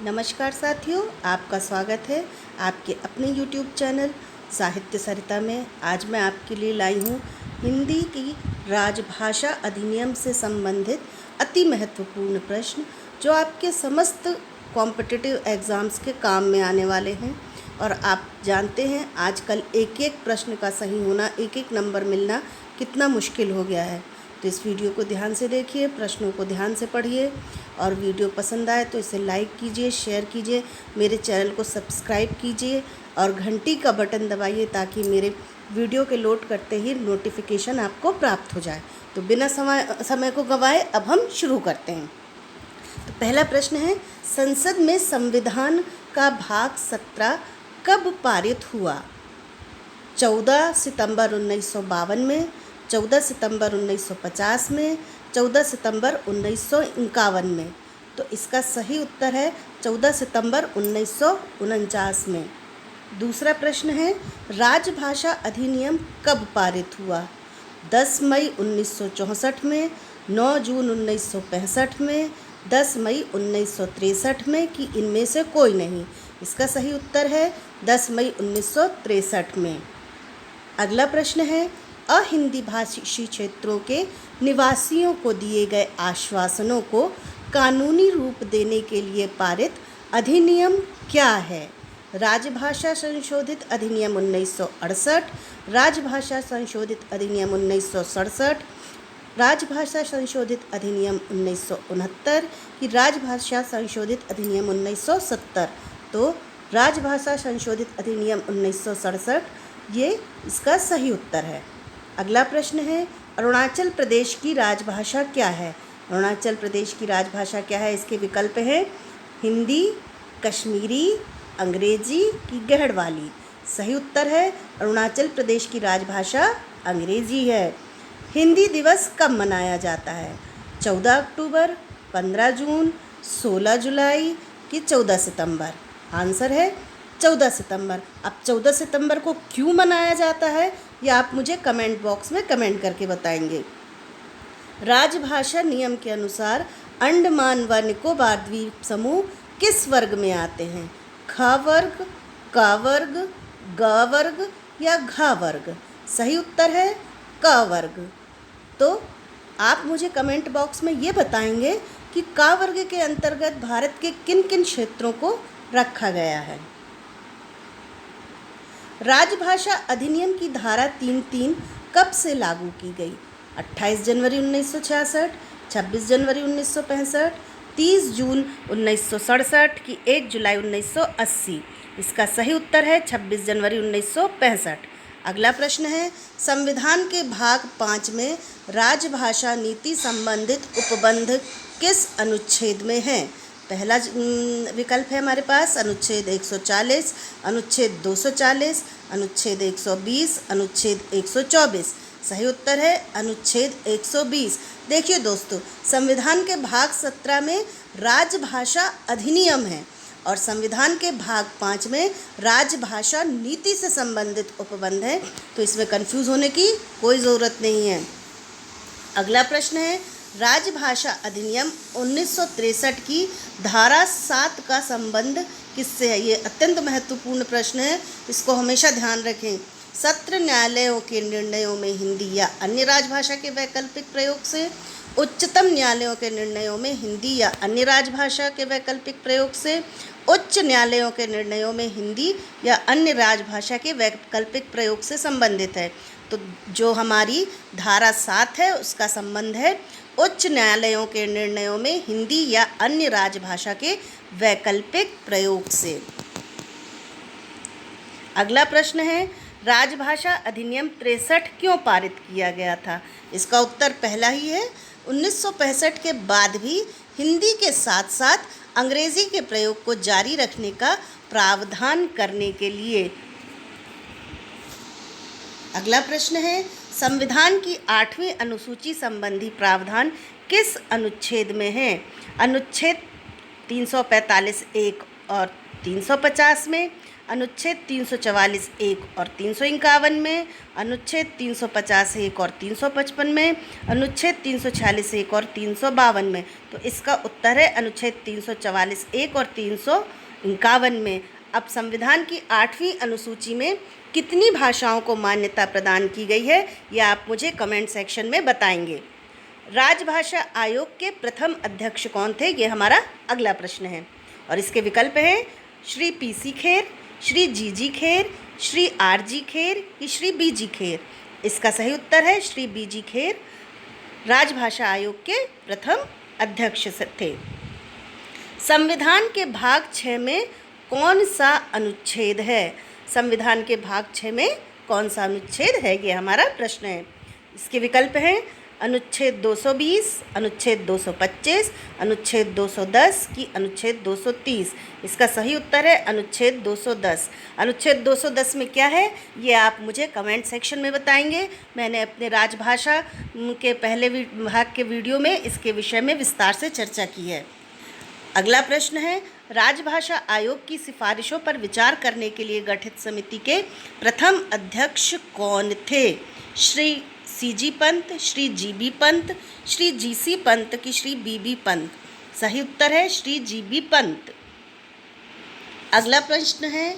नमस्कार साथियों, आपका स्वागत है आपके अपने YouTube चैनल साहित्य सरिता में। आज मैं आपके लिए लाई हूँ हिंदी की राजभाषा अधिनियम से संबंधित अति महत्वपूर्ण प्रश्न जो आपके समस्त कॉम्पिटिटिव एग्ज़ाम्स के काम में आने वाले हैं। और आप जानते हैं आजकल एक एक प्रश्न का सही होना, एक एक नंबर मिलना कितना मुश्किल हो गया है। तो इस वीडियो को ध्यान से देखिए, प्रश्नों को ध्यान से पढ़िए और वीडियो पसंद आए तो इसे लाइक कीजिए, शेयर कीजिए, मेरे चैनल को सब्सक्राइब कीजिए और घंटी का बटन दबाइए ताकि मेरे वीडियो के लोड करते ही नोटिफिकेशन आपको प्राप्त हो जाए। तो बिना समय को गंवाए अब हम शुरू करते हैं। तो पहला प्रश्न है, संसद में संविधान का भाग 17 कब पारित हुआ? 14 सितंबर 1952 में, 14 सितंबर 1950 में, 14 सितंबर 1951 में। तो इसका सही उत्तर है 14 सितंबर 1949 में। दूसरा प्रश्न है, राजभाषा अधिनियम कब पारित हुआ? 10 मई 1964 में, 9 जून 1965 में, 10 मई 1963 में कि इनमें से कोई नहीं? इसका सही उत्तर है 10 मई 1963 में। अगला प्रश्न है, अहिंदी भाषी क्षेत्रों के निवासियों को दिए गए आश्वासनों को कानूनी रूप देने के लिए पारित अधिनियम क्या है? राजभाषा संशोधित अधिनियम 1968, राजभाषा संशोधित अधिनियम 1967, राजभाषा संशोधित अधिनियम 1969 कि राजभाषा संशोधित अधिनियम 1970? तो राजभाषा संशोधित अधिनियम 1967 ये इसका सही उत्तर है। अगला प्रश्न है, अरुणाचल प्रदेश की राजभाषा क्या है? अरुणाचल प्रदेश की राजभाषा क्या है? इसके विकल्प हैं हिंदी, कश्मीरी, अंग्रेजी की गढ़वाली। सही उत्तर है अरुणाचल प्रदेश की राजभाषा अंग्रेजी है। हिंदी दिवस कब मनाया जाता है? 14 अक्टूबर, 15 जून, 16 जुलाई कि 14 सितंबर? आंसर है 14 सितंबर। अब 14 सितंबर को क्यों मनाया जाता है ये आप मुझे कमेंट बॉक्स में कमेंट करके बताएंगे। राजभाषा नियम के अनुसार अंडमान व निकोबार द्वीप समूह किस वर्ग में आते हैं? ख वर्ग, क वर्ग, ग वर्ग या घ वर्ग? सही उत्तर है क वर्ग। तो आप मुझे कमेंट बॉक्स में ये बताएंगे कि क वर्ग के अंतर्गत भारत के किन किन क्षेत्रों को रखा गया है। राजभाषा अधिनियम की धारा 3(3) कब से लागू की गई? 28 जनवरी 1966, 26 जनवरी 1965, 30 जून 1967 कि 1 जुलाई 1980? इसका सही उत्तर है 26 जनवरी 1965। अगला प्रश्न है, संविधान के भाग 5 में राजभाषा नीति संबंधित उपबंध किस अनुच्छेद में है? पहला विकल्प है हमारे पास अनुच्छेद 140, अनुच्छेद 240, अनुच्छेद 120, अनुच्छेद 124। सही उत्तर है अनुच्छेद 120। देखिए दोस्तों, संविधान के भाग 17 में राजभाषा अधिनियम है और संविधान के भाग 5 में राजभाषा नीति से संबंधित उपबंध है, तो इसमें कंफ्यूज होने की कोई ज़रूरत नहीं है। अगला प्रश्न है, राजभाषा अधिनियम 1963 की धारा 7 का संबंध किससे है? ये अत्यंत महत्वपूर्ण प्रश्न है, इसको हमेशा ध्यान रखें। सत्र न्यायालयों के निर्णयों में हिंदी या अन्य राजभाषा के वैकल्पिक प्रयोग से, उच्चतम न्यायालयों के निर्णयों में हिंदी या अन्य राजभाषा के वैकल्पिक प्रयोग से, उच्च न्यायालयों के निर्णयों में हिंदी या अन्य राजभाषा के वैकल्पिक प्रयोग से संबंधित है। तो जो हमारी धारा 7 है उसका संबंध है उच्च न्यायालयों के निर्णयों में हिंदी या अन्य राजभाषा के वैकल्पिक प्रयोग से। अगला प्रश्न है, राजभाषा अधिनियम 63 क्यों पारित किया गया था? इसका उत्तर पहला ही है, 1965 के बाद भी हिंदी के साथ साथ अंग्रेजी के प्रयोग को जारी रखने का प्रावधान करने के लिए। अगला प्रश्न है, संविधान की 8वीं अनुसूची संबंधी प्रावधान किस अनुच्छेद में है? अनुच्छेद 345(1) और 350 में, अनुच्छेद 344 1 और 351 में, अनुच्छेद 350 1 और 355 में, अनुच्छेद 346 1 और 352 में। तो इसका उत्तर है अनुच्छेद 344 1 और 351 में। अब संविधान की 8वीं अनुसूची में कितनी भाषाओं को मान्यता प्रदान की गई है, यह आप मुझे कमेंट सेक्शन में बताएंगे। राजभाषा आयोग के प्रथम अध्यक्ष कौन थे, ये हमारा अगला प्रश्न है। और इसके विकल्प हैं श्री पीसी खेर, श्री जीजी खेर, श्री आरजी खेर कि श्री बीजी खेर। इसका सही उत्तर है श्री बीजी खेर राजभाषा आयोग के प्रथम अध्यक्ष थे। संविधान के भाग 6 में कौन सा अनुच्छेद है? संविधान के भाग 6 में कौन सा अनुच्छेद है, ये हमारा प्रश्न है। इसके विकल्प हैं अनुच्छेद 220, अनुच्छेद 225, अनुच्छेद 210 कि अनुच्छेद 230। इसका सही उत्तर है अनुच्छेद 210। अनुच्छेद 210 में क्या है, ये आप मुझे कमेंट सेक्शन में बताएंगे। मैंने अपने राजभाषा के पहले भाग के वीडियो में इसके विषय में विस्तार से चर्चा की है। अगला प्रश्न है, राजभाषा आयोग की सिफारिशों पर विचार करने के लिए गठित समिति के प्रथम अध्यक्ष कौन थे? Shri CG Pant, Shri GB Pant, Shri GC Pant कि श्री बीबी पंत। सही उत्तर है श्री जीबी पंत। अगला प्रश्न है,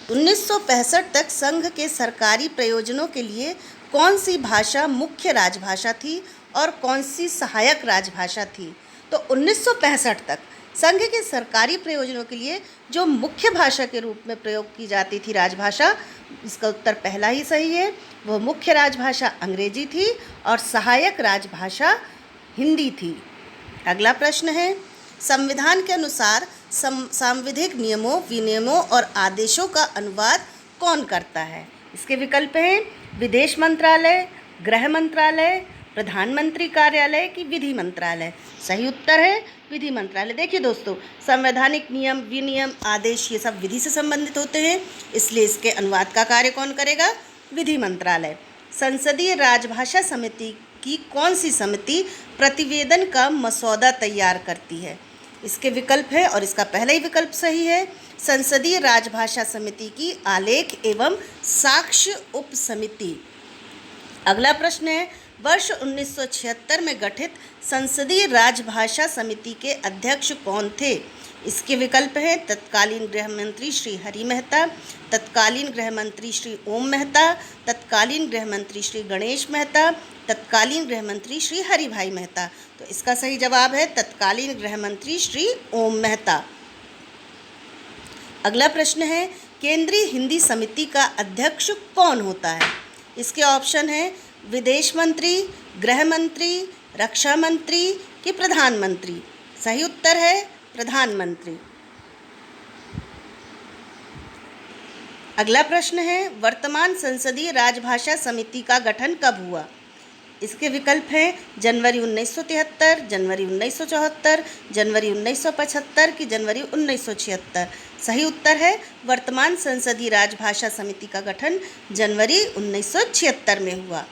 1965 तक संघ के सरकारी प्रयोजनों के लिए कौन सी भाषा मुख्य राजभाषा थी और कौन सी सहायक राजभाषा थी? तो 1965 तक संघ के सरकारी प्रयोजनों के लिए जो मुख्य भाषा के रूप में प्रयोग की जाती थी राजभाषा, इसका उत्तर पहला ही सही है। वह मुख्य राजभाषा अंग्रेजी थी और सहायक राजभाषा हिंदी थी। अगला प्रश्न है, संविधान के अनुसार सांविधिक नियमों, विनियमों और आदेशों का अनुवाद कौन करता है? इसके विकल्प हैं विदेश मंत्रालय, गृह मंत्रालय, प्रधानमंत्री कार्यालय कि विधि मंत्रालय। सही उत्तर है विधि मंत्रालय। देखिए दोस्तों, संवैधानिक नियम, विनियम, आदेश ये सब विधि से संबंधित होते हैं, इसलिए इसके अनुवाद का कार्य कौन करेगा? विधि मंत्रालय। संसदीय राजभाषा समिति की कौन सी समिति प्रतिवेदन का मसौदा तैयार करती है? इसके विकल्प है और इसका पहला ही विकल्प सही है। संसदीय राजभाषा समिति की आलेख एवं साक्ष्य उप समिति। अगला प्रश्न है, वर्ष 1976 में गठित संसदीय राजभाषा समिति के अध्यक्ष कौन थे? इसके विकल्प हैं तत्कालीन गृह मंत्री श्री हरि मेहता, तत्कालीन गृह मंत्री श्री ओम मेहता, तत्कालीन गृह मंत्री श्री गणेश मेहता, तत्कालीन गृह मंत्री श्री हरि भाई मेहता। तो इसका सही जवाब है तत्कालीन गृह मंत्री श्री ओम मेहता। अगला प्रश्न है, केंद्रीय हिंदी समिति का अध्यक्ष कौन होता है? इसके ऑप्शन है विदेश मंत्री, गृह मंत्री, रक्षा मंत्री कि प्रधानमंत्री। सही उत्तर है प्रधानमंत्री। अगला प्रश्न है, वर्तमान संसदीय राजभाषा समिति का गठन कब हुआ? इसके विकल्प हैं जनवरी 1973, जनवरी 1974, जनवरी 1975 कि जनवरी 1976। सही उत्तर है वर्तमान संसदीय राजभाषा समिति का गठन जनवरी 1976 में हुआ।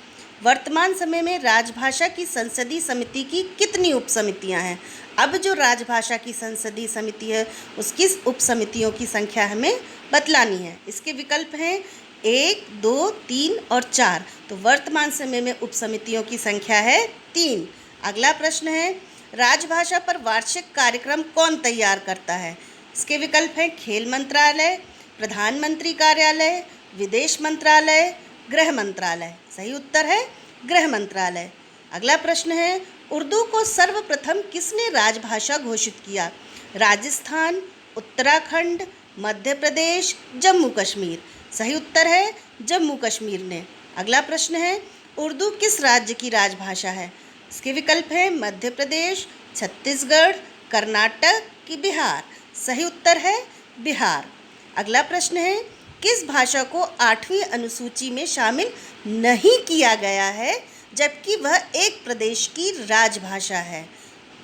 वर्तमान समय में राजभाषा की संसदीय समिति की कितनी उप समितियाँ हैं? अब जो राजभाषा की संसदीय समिति है उसकी उप समितियों की संख्या हमें बतलानी है। इसके विकल्प हैं 1, 2, 3 और 4। तो वर्तमान समय में उप समितियों की संख्या है 3। अगला प्रश्न है, राजभाषा पर वार्षिक कार्यक्रम कौन तैयार करता है? इसके विकल्प हैं खेल मंत्रालय, प्रधानमंत्री कार्यालय, विदेश मंत्रालय, गृह मंत्रालय। सही उत्तर है गृह मंत्रालय। अगला प्रश्न है, उर्दू को सर्वप्रथम किसने राजभाषा घोषित किया? राजस्थान, उत्तराखंड, मध्य प्रदेश, जम्मू कश्मीर। सही उत्तर है जम्मू कश्मीर ने। अगला प्रश्न है, उर्दू किस राज्य की राजभाषा है? इसके विकल्प हैं मध्य प्रदेश, छत्तीसगढ़, कर्नाटक कि बिहार। सही उत्तर है बिहार। अगला प्रश्न है, किस भाषा को 8वीं अनुसूची में शामिल नहीं किया गया है जबकि वह एक प्रदेश की राजभाषा है?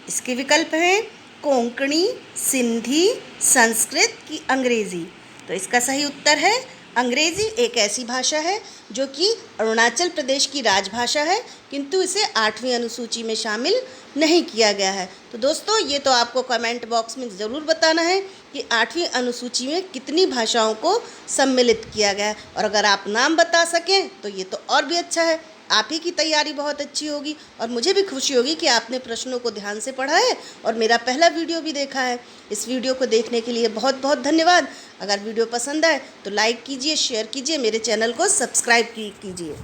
इसके विकल्प हैं कोंकणी, सिंधी, संस्कृत कि अंग्रेजी। तो इसका सही उत्तर है अंग्रेज़ी एक ऐसी भाषा है जो कि अरुणाचल प्रदेश की राजभाषा है, किंतु इसे 8वीं अनुसूची में शामिल नहीं किया गया है। तो दोस्तों, ये तो आपको कमेंट बॉक्स में ज़रूर बताना है कि 8वीं अनुसूची में कितनी भाषाओं को सम्मिलित किया गया है, और अगर आप नाम बता सकें तो ये तो और भी अच्छा है। आप ही की तैयारी बहुत अच्छी होगी और मुझे भी खुशी होगी कि आपने प्रश्नों को ध्यान से पढ़ा है और मेरा पहला वीडियो भी देखा है। इस वीडियो को देखने के लिए बहुत बहुत धन्यवाद। अगर वीडियो पसंद आए तो लाइक कीजिए, शेयर कीजिए, मेरे चैनल को सब्सक्राइब कीजिए।